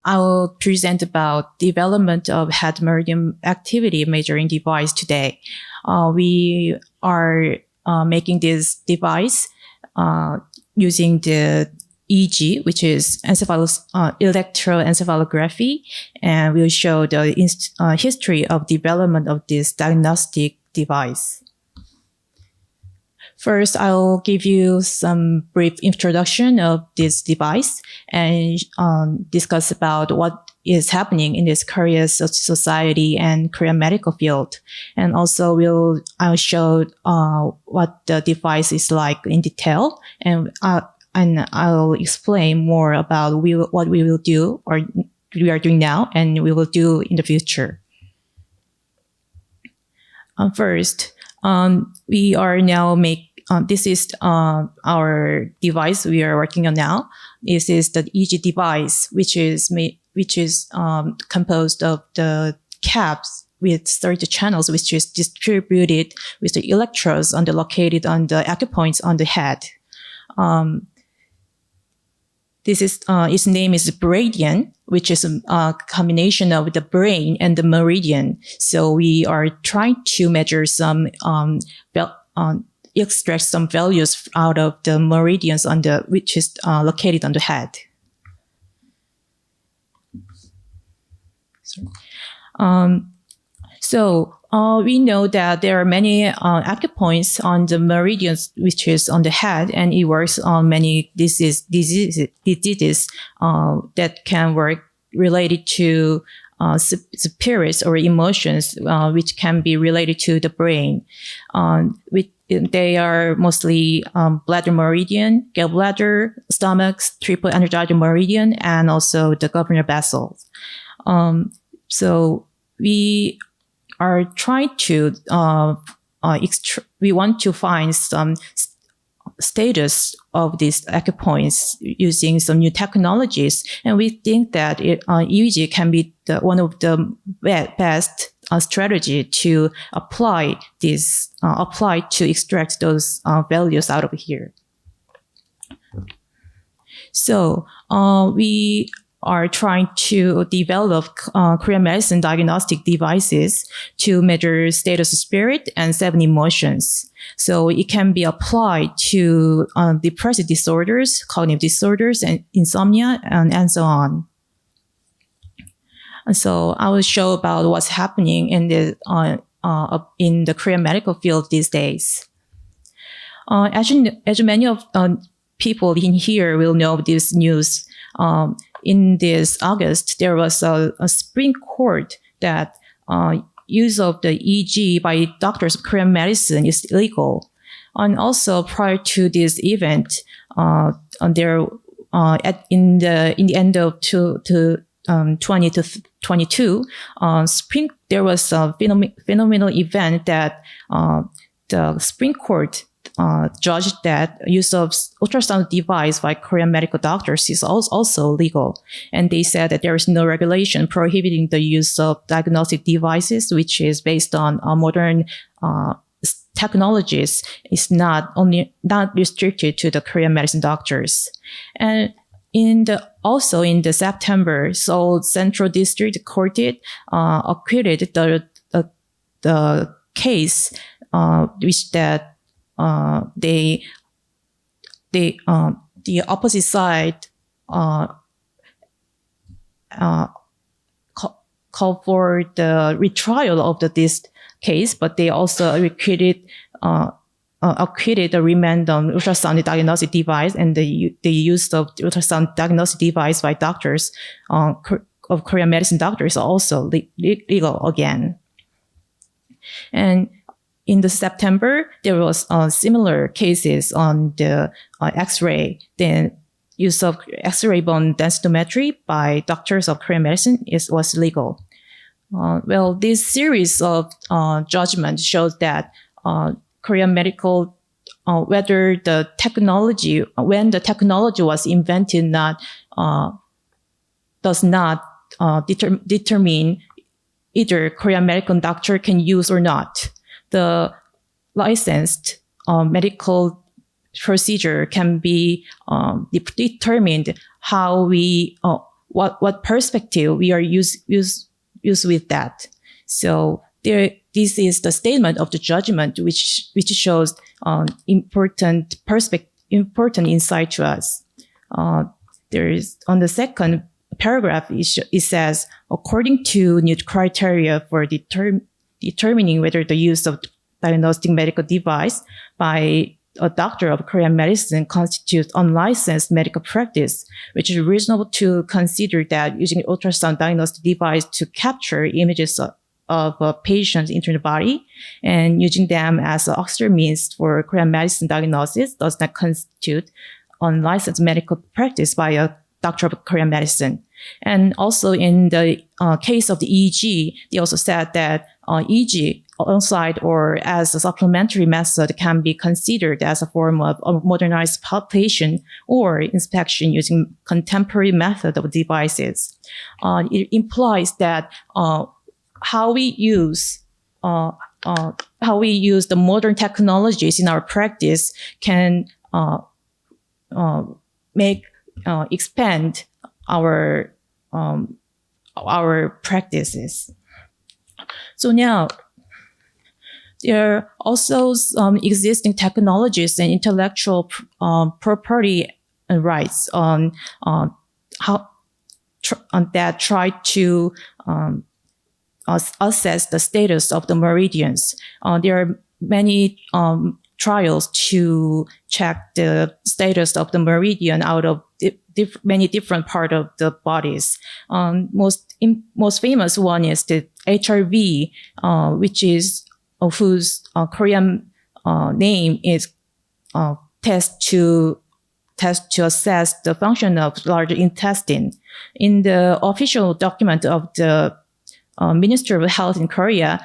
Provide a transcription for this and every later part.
I will present about development of head meridian activity measuring device today. We are making this device using the EEG, which is electroencephalography, and we'll show the history of development of this diagnostic device. First, I'll give you some brief introduction of this device and discuss about what is happening in this Korean society and Korean medical field. And also I'll show what the device is like in detail, and I'll explain more about what we will do or we are doing now and we will do in the future. First, we are now this is our device we are working on now. This is the EEG device, which is composed of the caps with 30 channels, which is distributed with the electrodes located on the acupoints on the head. Its name is meridian, which is a combination of the brain and the meridian. So we are trying to measure extract some values out of the meridians which is located on the head. We know that there are many acupoints on the meridians, which is on the head, and it works on many diseases that can work related to spirits or emotions, which can be related to the brain. They are mostly bladder meridian, gallbladder, stomach, triple energizing meridian, and also the governor vessels. So we are trying to we want to find some status of these acupoints using some new technologies, and we think that EEG can be one of the best strategy to apply to extract those values out of here. So we are trying to develop Korean medicine diagnostic devices to measure status of spirit and 7 emotions. So it can be applied to depressive disorders, cognitive disorders, and insomnia, and so on. So I will show about what's happening in the Korean medical field these days. As many of people in here will know this news, in this August, there was a Supreme Court that use of the EEG by doctors of Korean medicine is illegal. And also prior to this event, in the end of 20 to 22, there was a phenomenal event that the Supreme Court judged that use of ultrasound device by Korean medical doctors is also legal. And they said that there is no regulation prohibiting the use of diagnostic devices, which is based on modern technologies. It's not restricted to the Korean medicine doctors. And also in the September, Seoul Central District Court acquitted the case, which that the opposite side called for the retrial of this case, but they also acquitted the remand on ultrasound diagnostic device and the use of ultrasound diagnostic device by doctors of Korean medicine doctors are also legal again. And in the September, there was similar cases on the X-ray. The use of X-ray bone densitometry by doctors of Korean medicine was legal. This series of judgments shows that Korean medical, when the technology was invented, does not determine either Korean medical doctor can use or not. The licensed medical procedure can be determined how we what perspective we are use with that. So this is the statement of the judgment, which shows important insight to us. There is on the second paragraph, it says, according to new criteria for determining whether the use of diagnostic medical device by a doctor of Korean medicine constitutes unlicensed medical practice, which is reasonable to consider that using ultrasound diagnostic device to capture images of a patient's internal body and using them as an auxiliary means for Korean medicine diagnosis does not constitute unlicensed medical practice by a doctor of Korean medicine. And also in the case of the EEG, they also said that EEG on-site or as a supplementary method can be considered as a form of modernized palpation or inspection using contemporary method of devices. It implies that how we use the modern technologies in our practice can expand our practices. So now, there are also some existing technologies and intellectual property rights that try to assess the status of the meridians. There are many trials to check the status of the meridian out of many different parts of the bodies. Most famous one is the HRV, which is whose Korean name is test to assess the function of large intestine. In the official document of the Ministry of Health in Korea,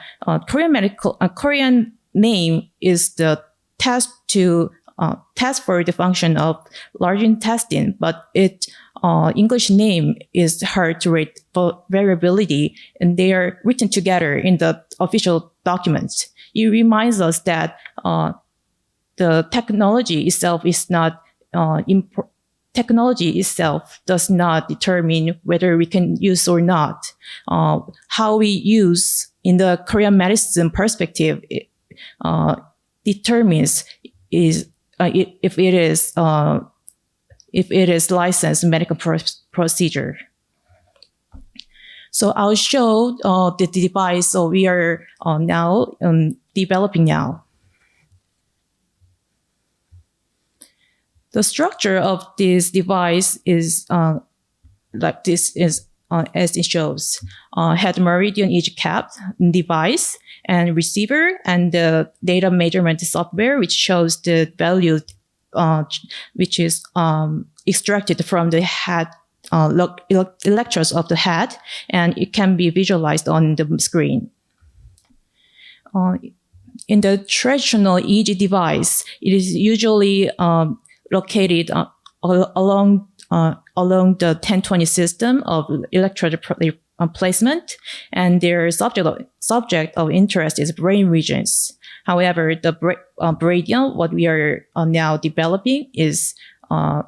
Korean name is the test for the function of large intestine, but its English name is hard to rate for variability, and they are written together in the official documents. It reminds us that the technology itself is not technology itself does not determine whether we can use or not. How we use in the Korean medicine perspective determines if it is licensed medical procedure. So I'll show the device we are now developing now. The structure of this device is like this is as it shows. Had meridian EEG cap device and receiver and the data measurement software, which shows the value which is extracted from the head electrodes of the head, and it can be visualized on the screen. In the traditional EEG device, it is usually located along the 1020 system of electrode placement, and their subject of interest is brain regions. However, the meridian, what we are now developing is the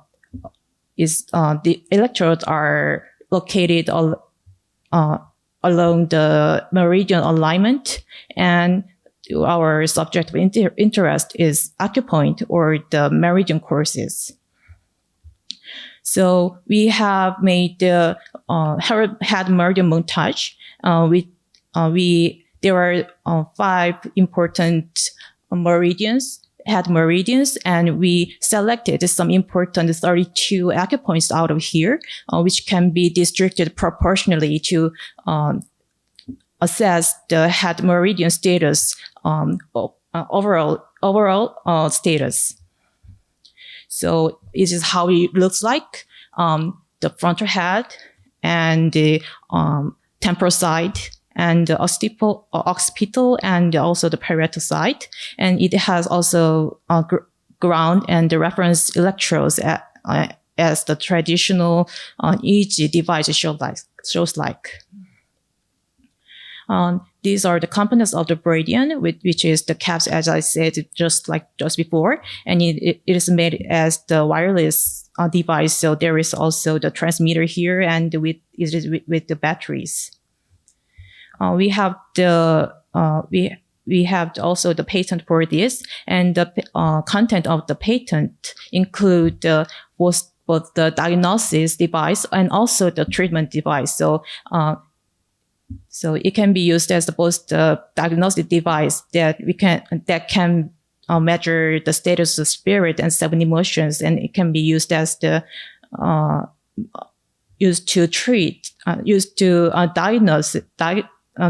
electrodes are located along the meridian alignment, and our subject of interest is acupoint or the meridian courses. So we have made the head meridian montage. There are 5 important head meridians, and we selected some important 32 acupoints out of here, which can be distributed proportionally to assess the head meridian status, overall status. So this is how it looks like, the frontal head and the temporal side and the occipital and also the parietal side. And it has also ground and the reference electrodes as the traditional EEG device shows like. These are the components of the Meridian, which is the caps, as I said, just before, and it is made as the wireless device. So there is also the transmitter here, and with the batteries. We have we have also the patent for this, and the content of the patent include both the diagnosis device and also the treatment device. So it can be used as both the diagnostic device that can measure the status of spirit and seven emotions, and it can be used as the used to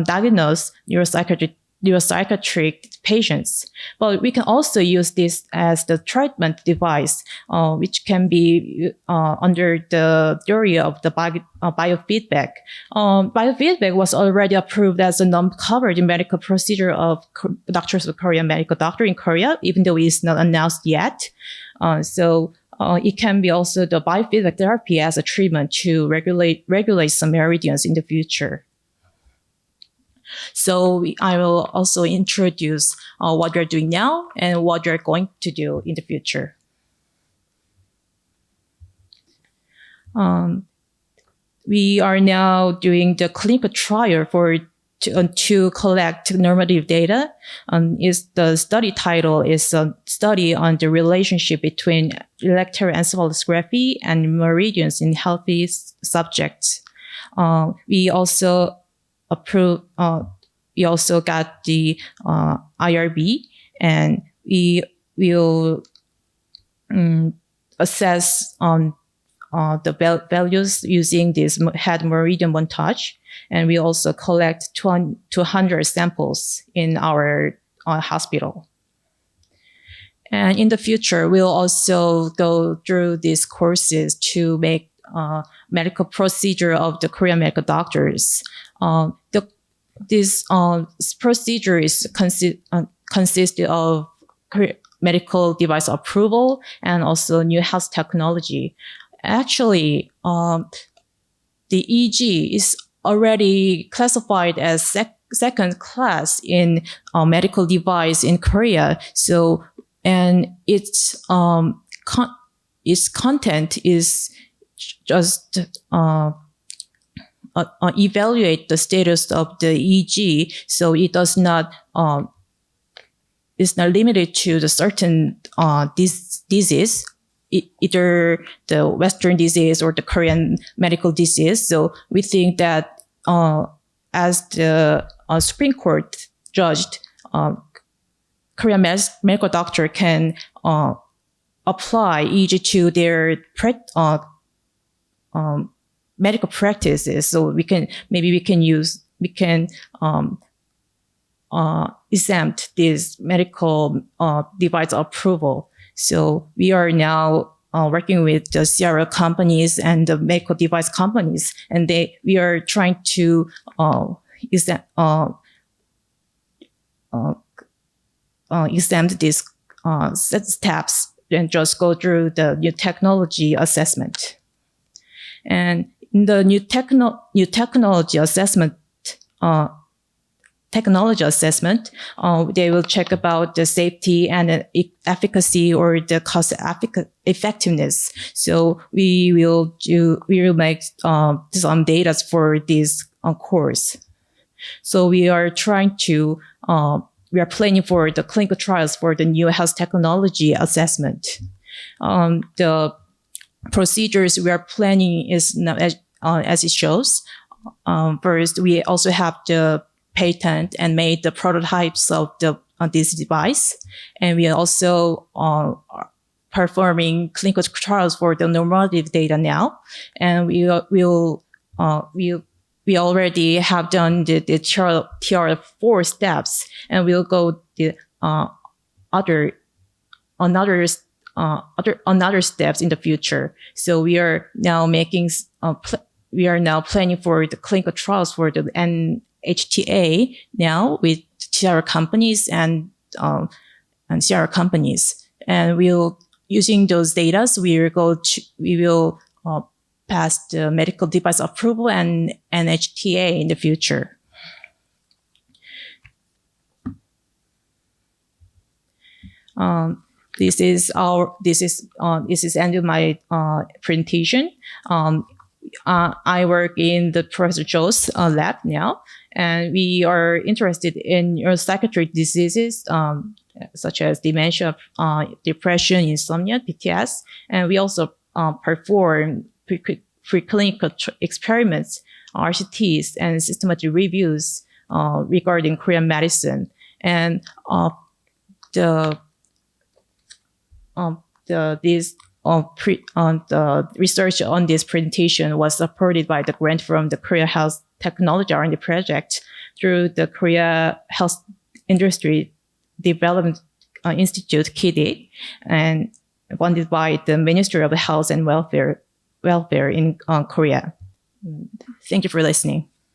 diagnose neuropsychiatric patients. But we can also use this as the treatment device, which can be under the theory of the biofeedback. Biofeedback was already approved as a non-covered medical procedure of Doctors of Korea medical doctor in Korea, even though it's not announced yet. It can be also the biofeedback therapy as a treatment to regulate some meridians in the future. So I will also introduce what we're doing now and what we're going to do in the future. We are now doing the clinical trial to collect normative data. The study title is a study on the relationship between electroencephalography and meridians in healthy subjects. We also got the IRB, and we will assess the values using this head meridian montage, and we also collect 200 samples in our hospital. And in the future, we'll also go through these courses to make medical procedure of the Korean medical doctors. This procedure is consisted of medical device approval and also new health technology. Actually, the EG is already classified as second class in medical device in Korea. So, and its content is just evaluate the status of the EG. So it does not, it's not limited to the certain disease, either the Western disease or the Korean medical disease. So we think that as the Supreme Court judged, Korean medical doctor can apply EG to their medical practices. So we can exempt this medical device approval. So we are now working with the CRO companies and the medical device companies, and we are trying to exempt these steps and just go through the new technology assessment. And in the new technology assessment, they will check about the safety and efficacy or the cost effectiveness. So we will make some data for this course. So we are planning for the clinical trials for the new health technology assessment. The procedures we are planning is now, as it shows. First, we also have the patent and made the prototypes of this device, and we are also performing clinical trials for the normative data now, and we already have done the TR4 steps, and we'll go the another steps in the future. So we are now planning for the clinical trials for the NHTA now with CRO companies and CRO companies, and using those data, we will pass the medical device approval and NHTA in the future. This is end of my presentation. I work in the Professor Joe's lab now, and we are interested in neuropsychiatric diseases such as dementia, depression, insomnia, PTS, and we also perform preclinical experiments, RCTs, and systematic reviews regarding Korean medicine. And the research on this presentation was supported by the grant from the Korea Health Technology R&D project through the Korea Health Industry Development Institute (KIDI) and funded by the Ministry of Health and Welfare in Korea. Thank you for listening.